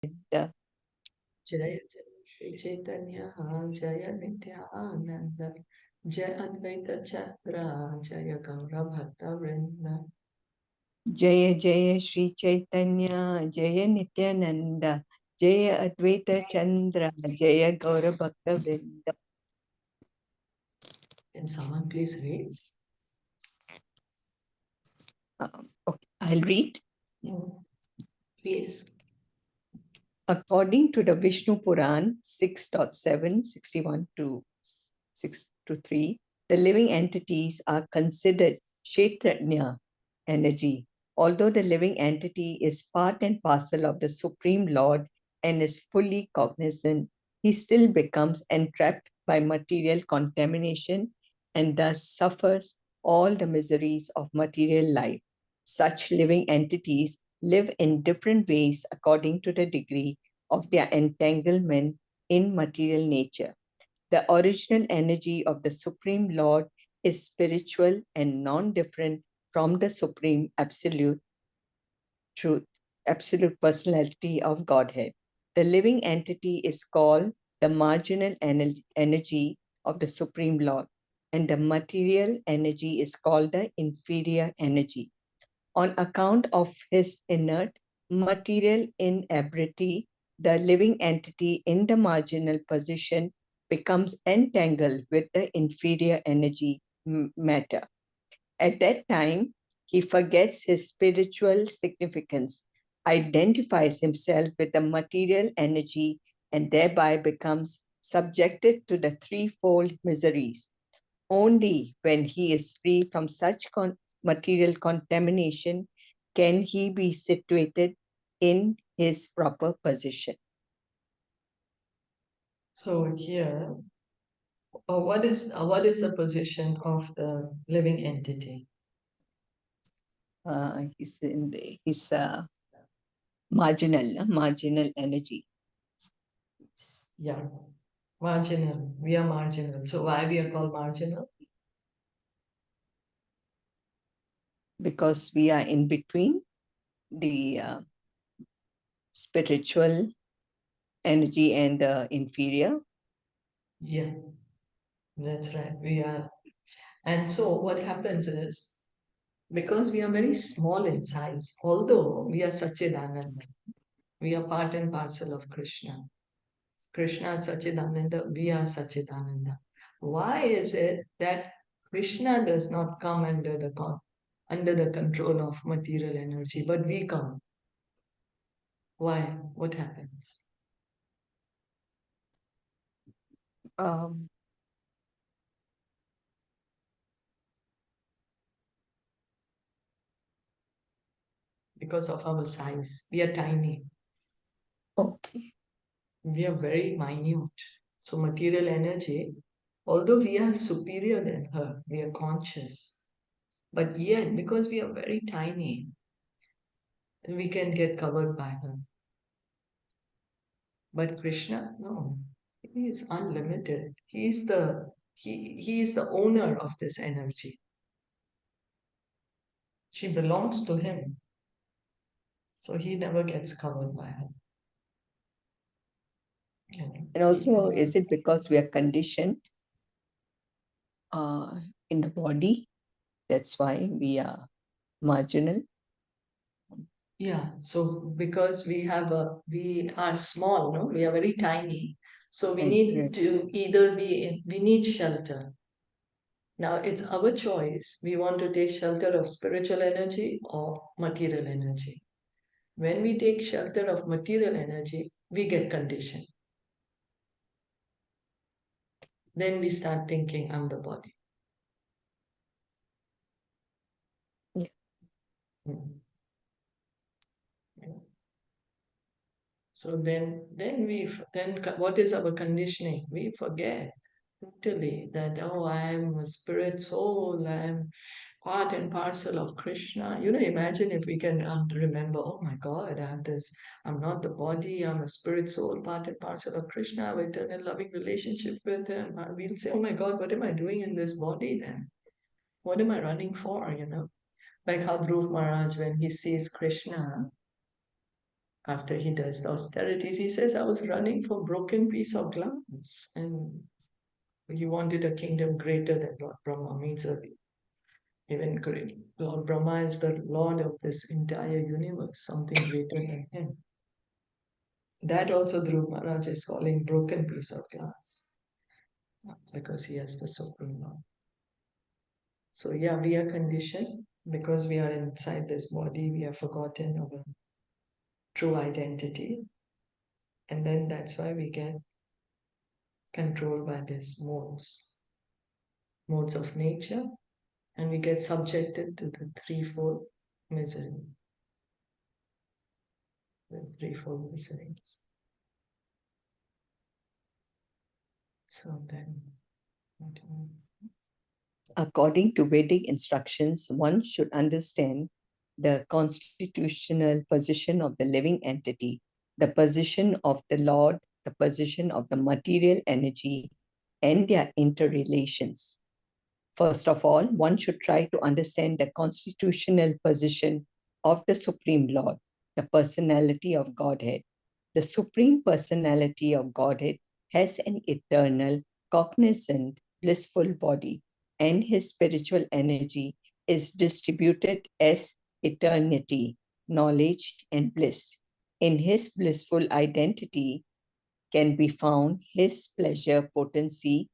Jaya Shri Caitanya Jaya Nityananda Jaya Advaita Chandra Jaya Gaura Bhakta Vrinda. Jaya Jaya Shri Caitanya Jaya Nityananda Jaya Advaita Chandra Jaya Gaura Bhakta Vrinda. Can someone please read? Okay, I'll read. Please. According to the Vishnu Puran 6.7, 61 to 6 to 3, the living entities are considered Kshetrajna energy. Although the living entity is part and parcel of the Supreme Lord and is fully cognizant, he still becomes entrapped by material contamination and thus suffers all the miseries of material life. Such living entities live in different ways according to the degree of their entanglement in material nature. The original energy of the Supreme Lord is spiritual and non-different from the Supreme Absolute Truth, Absolute Personality of Godhead. The living entity is called the marginal energy of the Supreme Lord, and the material energy is called the inferior energy. On account of his inert material inebriety, the living entity in the marginal position becomes entangled with the inferior energy matter. At that time, he forgets his spiritual significance, identifies himself with the material energy, and thereby becomes subjected to the threefold miseries. Only when he is free from such material contamination can he be situated in his proper position. So here, what is the position of the living entity? He's marginal energy. Yeah, marginal. We are marginal. So why we are called marginal? Because we are in between the spiritual energy and the inferior. Yeah, that's right. We are. And so what happens is, because we are very small in size, although we are Sachidananda, we are part and parcel of Krishna. Krishna is Sachidananda, we are Sachidananda. Why is it that Krishna does not come under the control of material energy, but we come? Why? What happens? Um, Because of our size. We are tiny. okay. We are very minute. So material energy, although we are superior than her, we are conscious. But yet, because we are very tiny, we can get covered by her. But Krishna, no, he is unlimited. He is the owner of this energy. She belongs to him. So he never gets covered by her. And also, is it because we are conditioned in the body? That's why we are marginal. Yeah, so because we are small, no, we are very tiny. So we need to we need shelter. Now it's our choice. We want to take shelter of spiritual energy or material energy. When we take shelter of material energy, we get conditioned. Then we start thinking, I'm the body. Yeah. Mm. Yeah. So then what is our conditioning? We forget totally that, oh, I am a spirit soul, I am part and parcel of Krishna. Imagine if we can remember, oh my God, I have this, I'm not the body, I'm a spirit soul, part and parcel of Krishna, I have eternal loving relationship with him. We'll say, oh my God, what am I doing in this body then? What am I running for? Like how Dhruv Maharaj, when he sees Krishna, after he does the austerities, he says, I was running for broken piece of glass. And he wanted a kingdom greater than Lord Brahma, means even great. Lord Brahma is the Lord of this entire universe, something greater than him. That also Dhruv Maharaj is calling broken piece of glass, because he has the Supreme Lord. So yeah, we are conditioned because we are inside this body, we have forgotten our true identity. And then that's why we get controlled by these modes of nature, and we get subjected to the threefold misery, the threefold miseries. So then, According to Vedic instructions, one should understand the constitutional position of the living entity, the position of the Lord, the position of the material energy, and their interrelations. First of all, one should try to understand the constitutional position of the Supreme Lord, the personality of Godhead. The Supreme Personality of Godhead has an eternal, cognizant, blissful body, and his spiritual energy is distributed as eternity, knowledge, and bliss. In his blissful identity can be found his pleasure potency.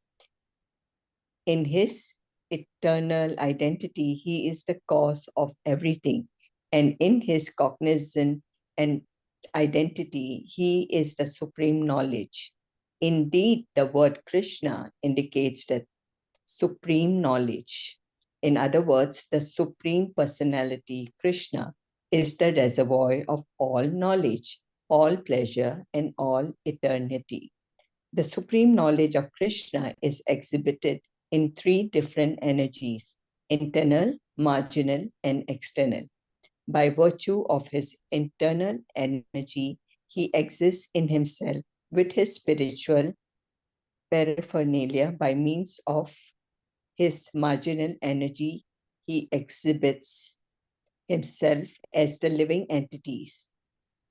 In his eternal identity, he is the cause of everything. And in his cognizant and identity, he is the supreme knowledge. Indeed, the word Krishna indicates that supreme knowledge. In other words, the supreme personality, Krishna, is the reservoir of all knowledge, all pleasure, and all eternity. The supreme knowledge of Krishna is exhibited in three different energies: internal, marginal, and external. By virtue of his internal energy, he exists in himself with his spiritual paraphernalia. By means of his marginal energy, he exhibits himself as the living entities.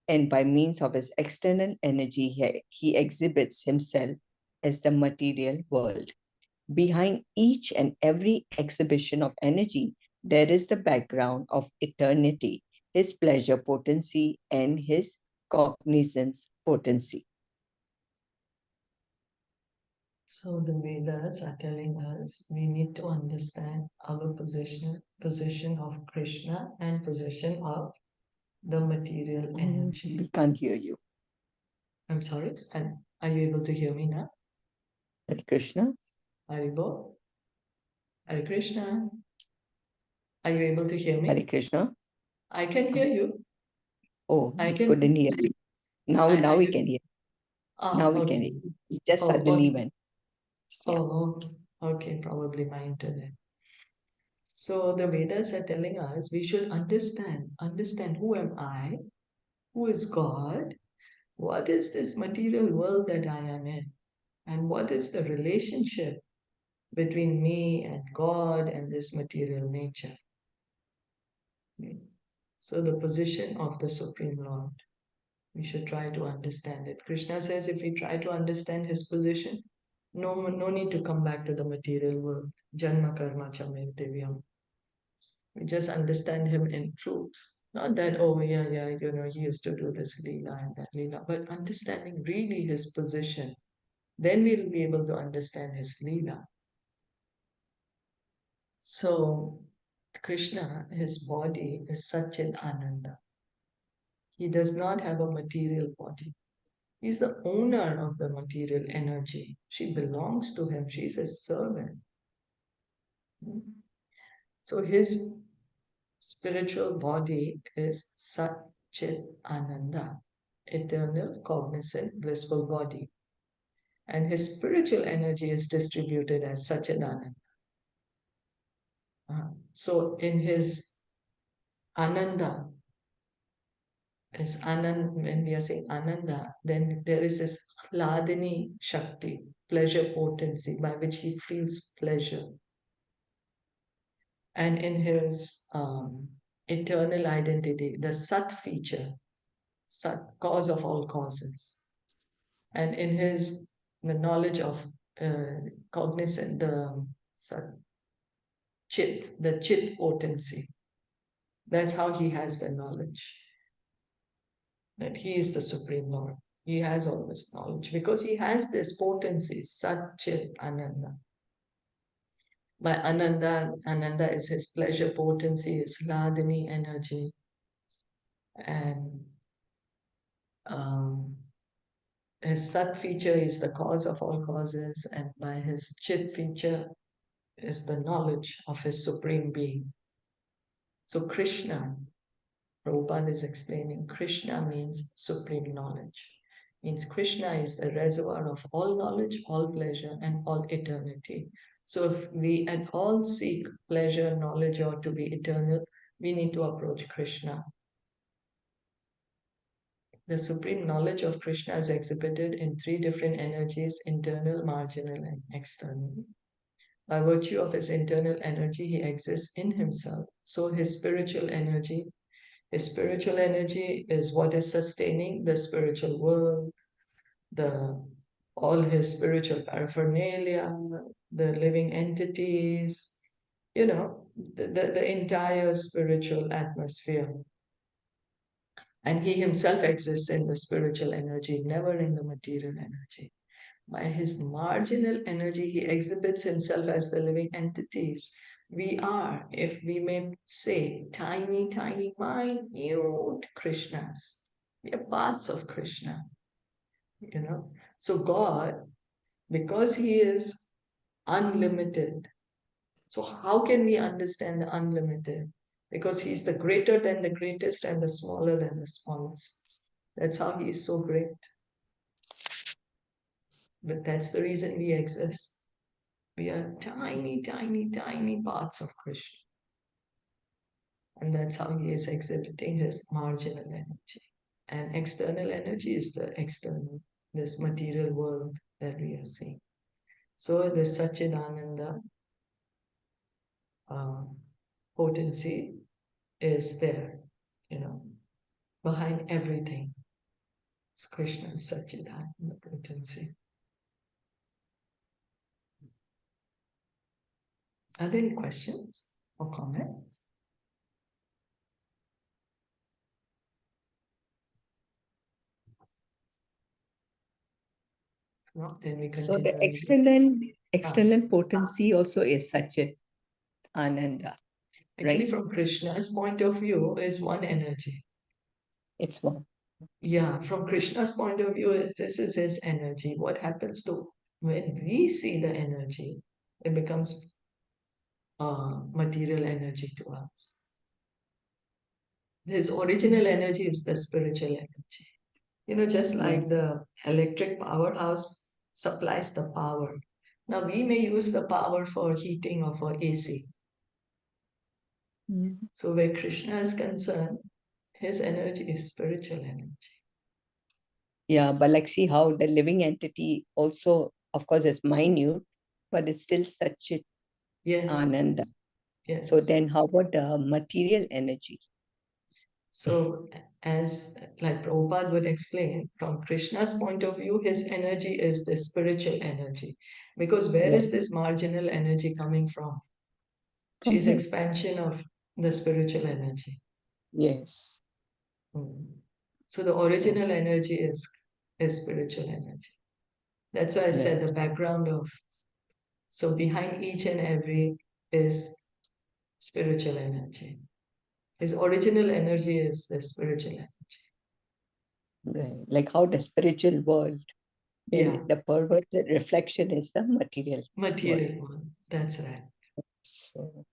And by means of his external energy, he exhibits himself as the material world. Behind each and every exhibition of energy, there is the background of eternity, his pleasure potency, and his cognizance potency. so the Vedas are telling us we need to understand our position of Krishna and position of the material energy. We can't hear you. I'm sorry, and are you able to hear me now? Hare Krishna. Haribo? Hare Krishna. Are you able to hear me? Hare Krishna. I can hear you. Oh, I we can. couldn't hear you. Now we I can hear. Ah, Now we can okay. hear. It just Oh, suddenly okay. went. Yeah. Oh, okay. Probably my internet. So the Vedas are telling us we should understand who am I, who is God, what is this material world that I am in, and what is the relationship between me and God and this material nature. So the position of the Supreme Lord, we should try to understand it. Krishna says if we try to understand his position, no need to come back to the material world. Janma karma chamir divyam. We just understand him in truth. Not that, oh, yeah, he used to do this lila and that lila, but understanding really his position. Then we'll be able to understand his lila. So, Krishna, his body is Satchid Ananda. He does not have a material body. He's the owner of the material energy. She belongs to him. She's a servant. So his spiritual body is Satchit Ananda, eternal, cognizant, blissful body. And his spiritual energy is distributed as Satchidananda. So in his Ananda, when we are saying Ananda, then there is this Hladini Shakti, pleasure potency, by which he feels pleasure. And in his eternal identity, the Sat feature. cause of all causes. And in the knowledge of cognizant, the chit potency, that's how he has the knowledge that he is the Supreme Lord. He has all this knowledge because he has this potency, Sat Chit Ananda. By Ananda is his pleasure potency, his Hladini energy, and his Sat feature is the cause of all causes, and by his Chit feature is the knowledge of his Supreme Being. So Krishna, Prabhupada is explaining, Krishna means supreme knowledge. Means Krishna is the reservoir of all knowledge, all pleasure, and all eternity. So if we at all seek pleasure, knowledge, or to be eternal, we need to approach Krishna. The supreme knowledge of Krishna is exhibited in three different energies: internal, marginal, and external. By virtue of his internal energy, he exists in himself. So his spiritual energy is what is sustaining the spiritual world, all his spiritual paraphernalia, the living entities, the entire spiritual atmosphere. And he himself exists in the spiritual energy, never in the material energy. By his marginal energy, he exhibits himself as the living entities. We are, if we may say, tiny, tiny, minute Krishnas. We are parts of Krishna. So God, because he is unlimited, so how can we understand the unlimited? Because he's the greater than the greatest and the smaller than the smallest. That's how he is so great. But that's the reason we exist. We are tiny, tiny, tiny parts of Krishna. And that's how he is exhibiting his marginal energy. And external energy is the external, this material world that we are seeing. So the Satchidananda potency is there, behind everything. It's Krishna's Satchidananda potency. Are there any questions or comments? No, then we So continue. the external potency also is Satchit Ananda. Actually, right? from Krishna's point of view, is one energy. It's one. Yeah, from Krishna's point of view, this is his energy. What happens to when we see the energy, it becomes material energy to us. His original energy is the spiritual energy. Just like the electric powerhouse supplies the power. Now we may use the power for heating or for AC. So where Krishna is concerned, his energy is spiritual energy. Yeah, but like see how the living entity also, of course, is minute, but it's still Satchit Yes. Ananda. Yes. So then how about the material energy? So as like Prabhupada would explain, from Krishna's point of view, his energy is the spiritual energy. Because where is this marginal energy coming from? She's expansion of the spiritual energy. Yes. So the original energy is spiritual energy. That's why I said the background of, so behind each and every is spiritual energy. His original energy is the spiritual energy. Right. Like how the spiritual world, then the perverted reflection is the material. Material world. That's right. So,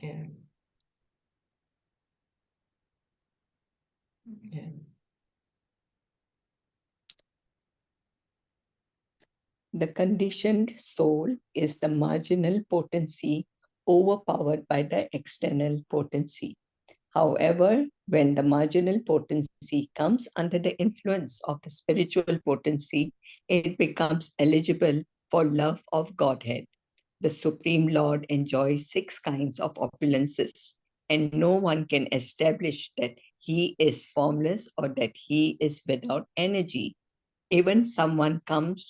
yeah. Yeah. The conditioned soul is the marginal potency overpowered by the external potency. However, when the marginal potency comes under the influence of the spiritual potency, it becomes eligible for love of Godhead. The Supreme Lord enjoys 6 kinds of opulences, and no one can establish that he is formless or that he is without energy. Even someone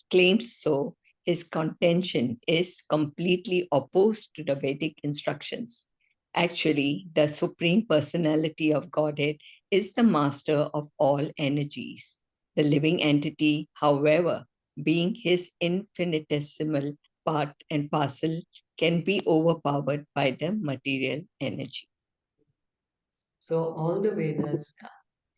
claims so, his contention is completely opposed to the Vedic instructions. Actually, the Supreme Personality of Godhead is the master of all energies. The living entity, however, being his infinitesimal part and parcel, can be overpowered by the material energy. So all the Vedas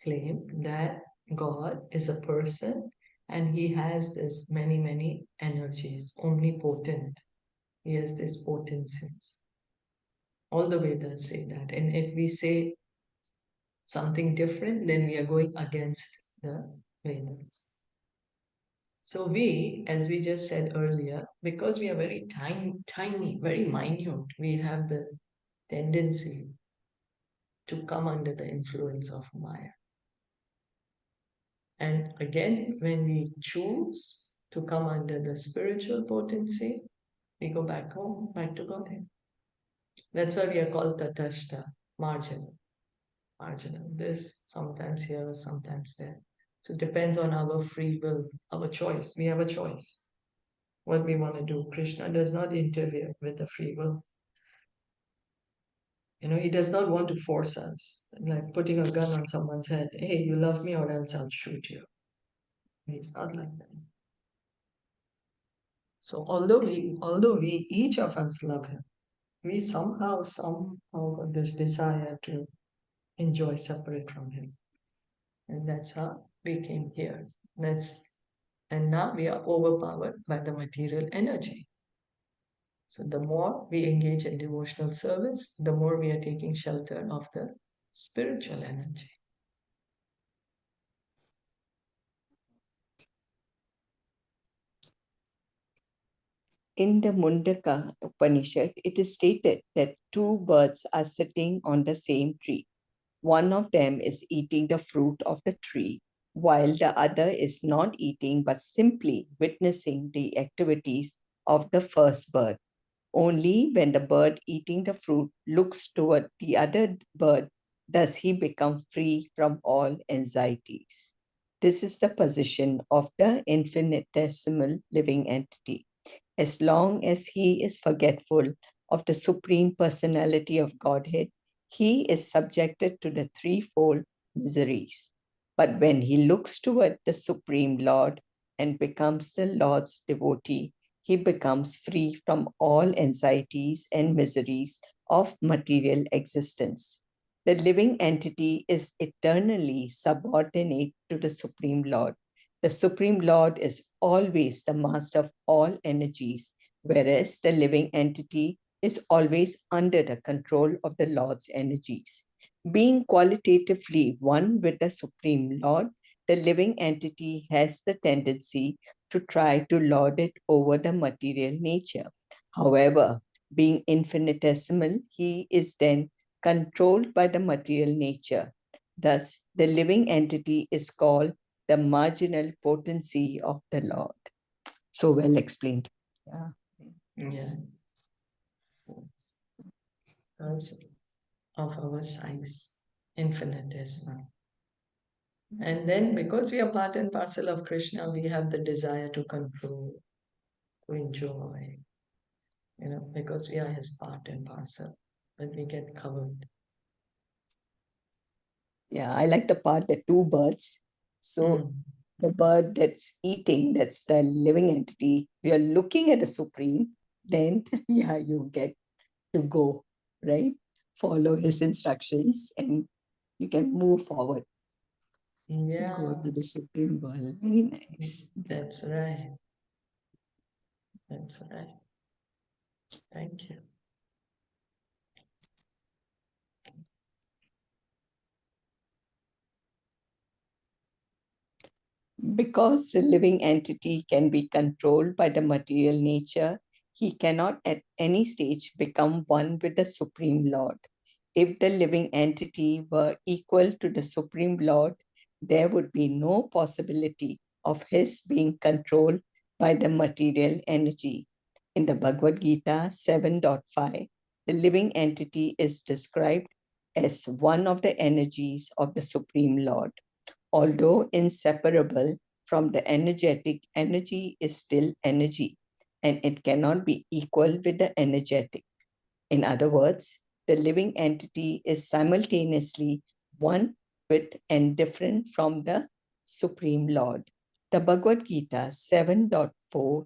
claim that God is a person and he has this many, many energies, omnipotent. He has these potencies. All the Vedas say that. And if we say something different, then we are going against the Vedas. So we, as we just said earlier, because we are very tiny, very minute, we have the tendency to come under the influence of Maya. And again, when we choose to come under the spiritual potency, we go back home, back to Godhead. That's why we are called Tatashta, marginal. Marginal. This, sometimes here, sometimes there. So it depends on our free will, our choice. We have a choice. What we want to do. Krishna does not interfere with the free will. He does not want to force us, like putting a gun on someone's head. Hey, you love me or else I'll shoot you. It's not like that. So although we each of us love him, we somehow got this desire to enjoy separate from him. And that's how we came here. And now we are overpowered by the material energy. So the more we engage in devotional service, the more we are taking shelter of the spiritual energy. In the Mundaka Upanishad, it is stated that two birds are sitting on the same tree. One of them is eating the fruit of the tree, while the other is not eating but simply witnessing the activities of the first bird. Only when the bird eating the fruit looks toward the other bird does he become free from all anxieties. This is the position of the infinitesimal living entity. As long as he is forgetful of the Supreme Personality of Godhead, he is subjected to the threefold miseries. But when he looks toward the Supreme Lord and becomes the Lord's devotee, he becomes free from all anxieties and miseries of material existence. The living entity is eternally subordinate to the Supreme Lord. The Supreme Lord is always the master of all energies, whereas the living entity is always under the control of the Lord's energies. Being qualitatively one with the Supreme Lord, the living entity has the tendency to try to lord it over the material nature. However, being infinitesimal, he is then controlled by the material nature. Thus, the living entity is called the marginal potency of the Lord. So well explained. Yeah. Because of our size, infinitesimal. And then because we are part and parcel of Krishna, we have the desire to control, to enjoy, because we are his part and parcel. But we get covered. Yeah, I like the part that two birds. So the bird that's eating, that's the living entity, we are looking at the Supreme, then yeah, you get to go, right? Follow his instructions and you can move forward. Yeah. Go to the Supreme World. Very nice. That's right. That's right. Thank you. Because the living entity can be controlled by the material nature, he cannot at any stage become one with the Supreme Lord. If the living entity were equal to the Supreme Lord, there would be no possibility of his being controlled by the material energy. In the Bhagavad Gita 7.5, the living entity is described as one of the energies of the Supreme Lord. Although inseparable from the energetic, energy is still energy, and it cannot be equal with the energetic. In other words, the living entity is simultaneously one with and different from the Supreme Lord. The Bhagavad Gita 7.4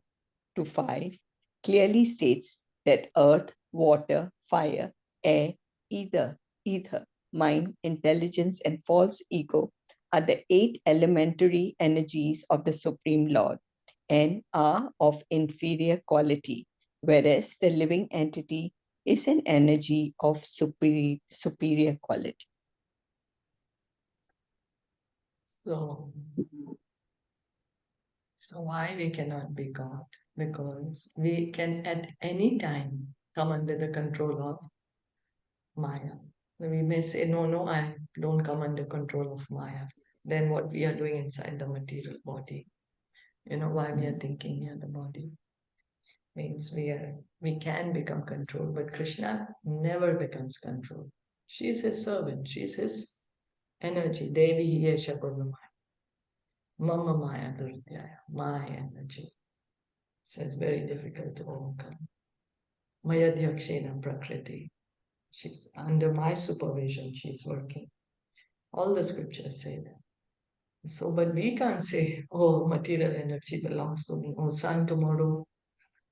to 5 clearly states that earth, water, fire, air, ether, mind, intelligence, and false ego are the 8 elementary energies of the Supreme Lord and are of inferior quality, whereas the living entity is an energy of superior quality. So why we cannot be God? Because we can at any time come under the control of Maya. We may say, no, I don't come under control of Maya. Then what we are doing inside the material body, why we are thinking we are the body, means we can become controlled, but Krishna never becomes controlled. She is his servant, she is his energy. Devi Yesha Gurumaya. Mama Maya Duryaya, my energy. So it's very difficult to overcome. Maya Dyakshena Prakriti. She's under my supervision, she's working. All the scriptures say that. So, but we can't say, oh, material energy belongs to me. Oh, sun, tomorrow,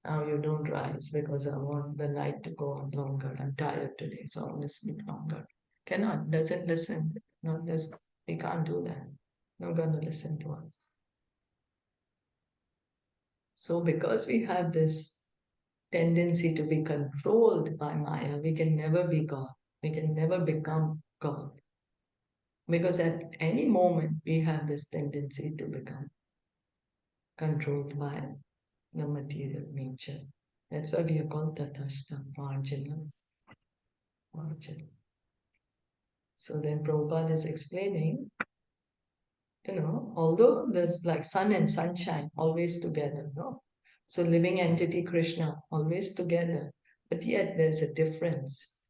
now you don't rise because I want the night to go on longer. I'm tired today, so I want to sleep longer. Cannot, doesn't listen. Not this, we can't do that. Not going to listen to us. So, because we have this tendency to be controlled by Maya, we can never be God. We can never become God. Because at any moment, we have this tendency to become controlled by the material nature. That's why we are called Tatashta, marginal. Marginal. So then Prabhupada is explaining, although there's like sun and sunshine always together, no? So living entity Krishna always together, but yet there's a difference.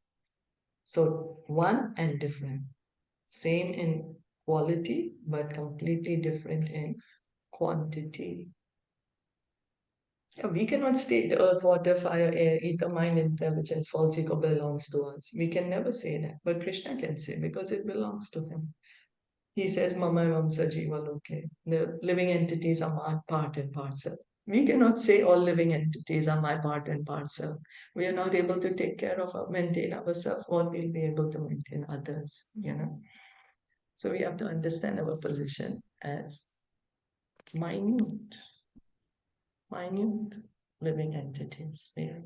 So one and different, same in quality, but completely different in quantity. Yeah, we cannot state earth, water, fire, air, ether, mind, intelligence, false ego belongs to us. We can never say that, but Krishna can say because it belongs to him. He says, Mama Vamsa Jiva Loke. The living entities are my part and parcel. We cannot say all living entities are my part and parcel. We are not able to take care of, maintain ourselves, what we'll be able to maintain others. So we have to understand our position as minute living entities. Yeah.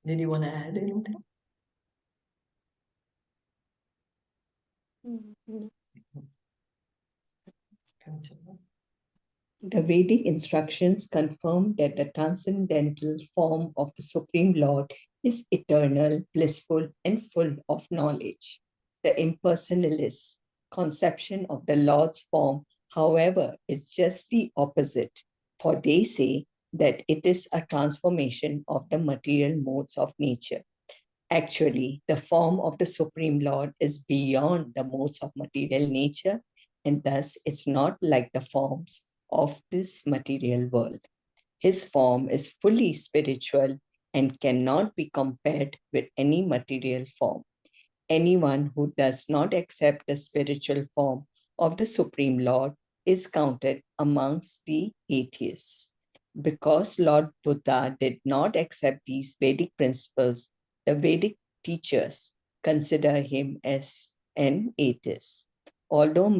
Did you want to add anything? No. Continue. The Vedic instructions confirm that the transcendental form of the Supreme Lord is eternal, blissful, and full of knowledge. The impersonalist conception of the Lord's form, however, is just the opposite, for they say that it is a transformation of the material modes of nature. Actually, the form of the Supreme Lord is beyond the modes of material nature, and thus it's not like the forms of this material world. His form is fully spiritual and cannot be compared with any material form. Anyone who does not accept the spiritual form of the Supreme Lord is counted amongst the atheists. Because Lord Buddha did not accept these Vedic principles, the Vedic teachers consider him as an atheist. Although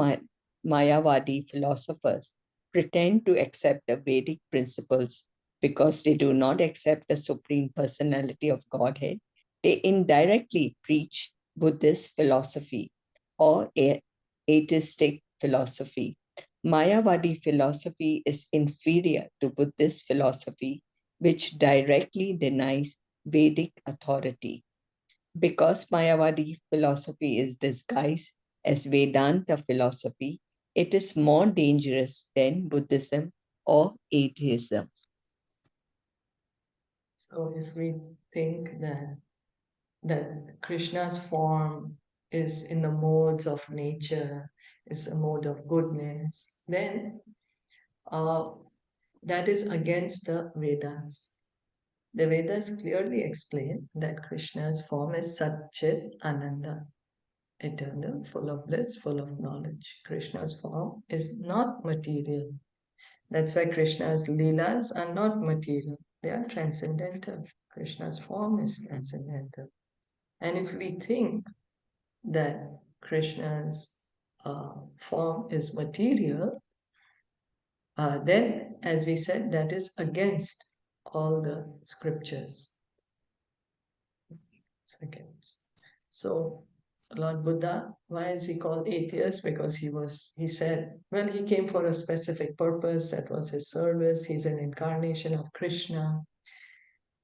Mayavadi philosophers pretend to accept the Vedic principles because they do not accept the Supreme Personality of Godhead, they indirectly preach Buddhist philosophy or atheistic philosophy. Mayavadi philosophy is inferior to Buddhist philosophy, which directly denies Vedic authority. Because Mayavadi philosophy is disguised as Vedanta philosophy, it is more dangerous than Buddhism or atheism. So if we think that Krishna's form is in the modes of nature, is a mode of goodness, then that is against the Vedas. The Vedas clearly explain that Krishna's form is Satchit Ananda, eternal, full of bliss, full of knowledge. Krishna's form is not material. That's why Krishna's leelas are not material. They are transcendental. Krishna's form is transcendental. And if we think that Krishna's form is material, then, as we said, that is against all the scriptures. It's against. So, Lord Buddha, why is he called atheist? Because he said, well, he came for a specific purpose, that was his service. He's an incarnation of Krishna.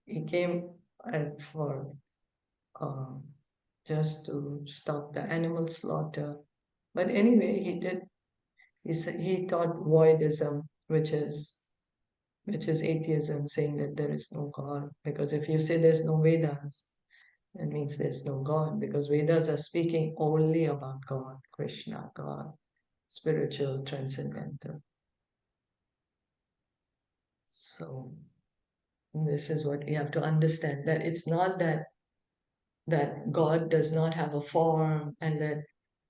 He came for just to stop the animal slaughter. But anyway, he taught voidism, which is atheism, saying that there is no God. Because if you say there's no Vedas, that means there's no God, because Vedas are speaking only about God, Krishna, God, spiritual, transcendental. So this is what we have to understand, that it's not that God does not have a form and that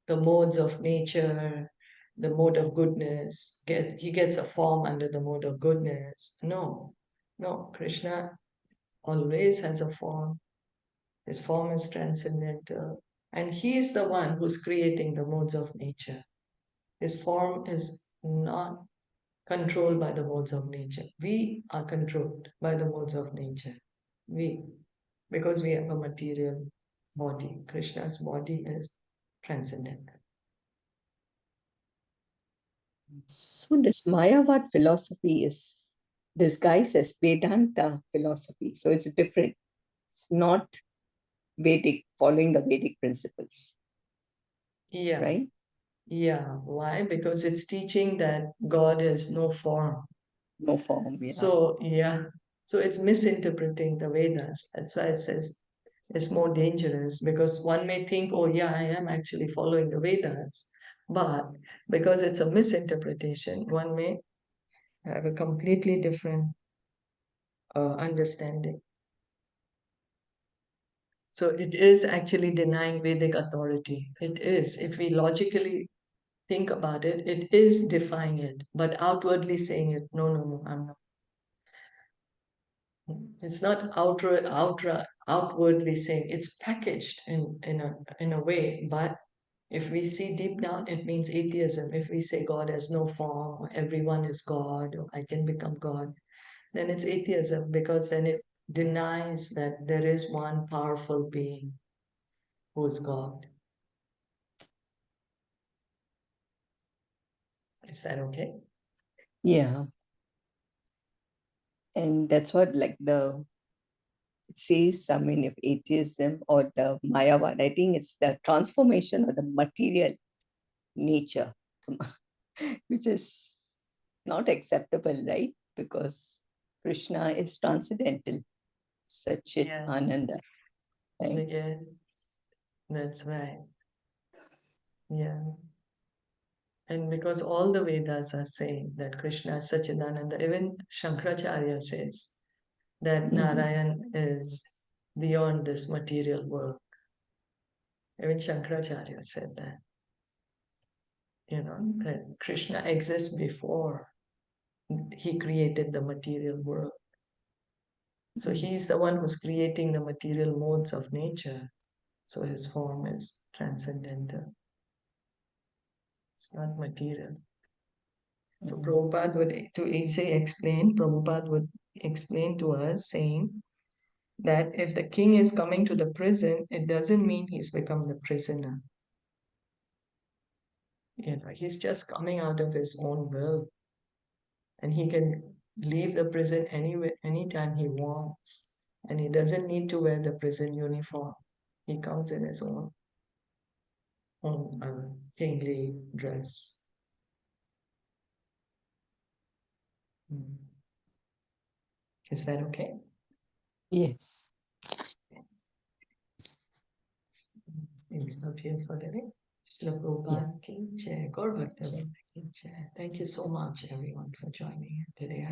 the modes of nature, the mode of goodness, he gets a form under the mode of goodness. No, Krishna always has a form. His form is transcendental. And he is the one who's creating the modes of nature. His form is not controlled by the modes of nature. We are controlled by the modes of nature. Because we have a material body. Krishna's body is transcendental. So this Mayavad philosophy is disguised as Vedanta philosophy. So it's different. It's not Vedic, following the Vedic principles. Yeah. Right? Yeah. Why? Because it's teaching that God has no form. No form. Yeah. So, yeah. So it's misinterpreting the Vedas. That's why it says it's more dangerous, because one may think, oh, yeah, I am actually following the Vedas. But because it's a misinterpretation, one may have a completely different understanding. So it is actually denying Vedic authority. It is. If we logically think about it, it is defying it, but outwardly saying it, no, I'm not. It's not outwardly saying, it's packaged in a way, but if we see deep down, it means atheism. If we say God has no form, or everyone is God, or I can become God, then it's atheism, because then it denies that there is one powerful being who is God. Is that okay? Yeah. And that's what it says, I mean, if atheism or the Mayavad, I think it's the transformation of the material nature, which is not acceptable, right? Because Krishna is transcendental, Satchit Yes. Ananda. Right? Yes, that's right. Yeah. And because all the Vedas are saying that Krishna is Sachidananda, even Shankaracharya says that Narayan is beyond this material world. Even Shankaracharya said that, that Krishna exists before he created the material world. So he's the one who's creating the material modes of nature. So his form is transcendental. It's not material. So Prabhupada would explain to us saying that if the king is coming to the prison, it doesn't mean he's become the prisoner. He's just coming out of his own will. And he can leave the prison anytime he wants. And he doesn't need to wear the prison uniform. He comes in his own kingly dress. Is that okay? Yes. We'll stop here for today. Srila Prabhupada Ki Jai, Gaur Bhakta Ki Jai. Thank you so much, everyone, for joining today.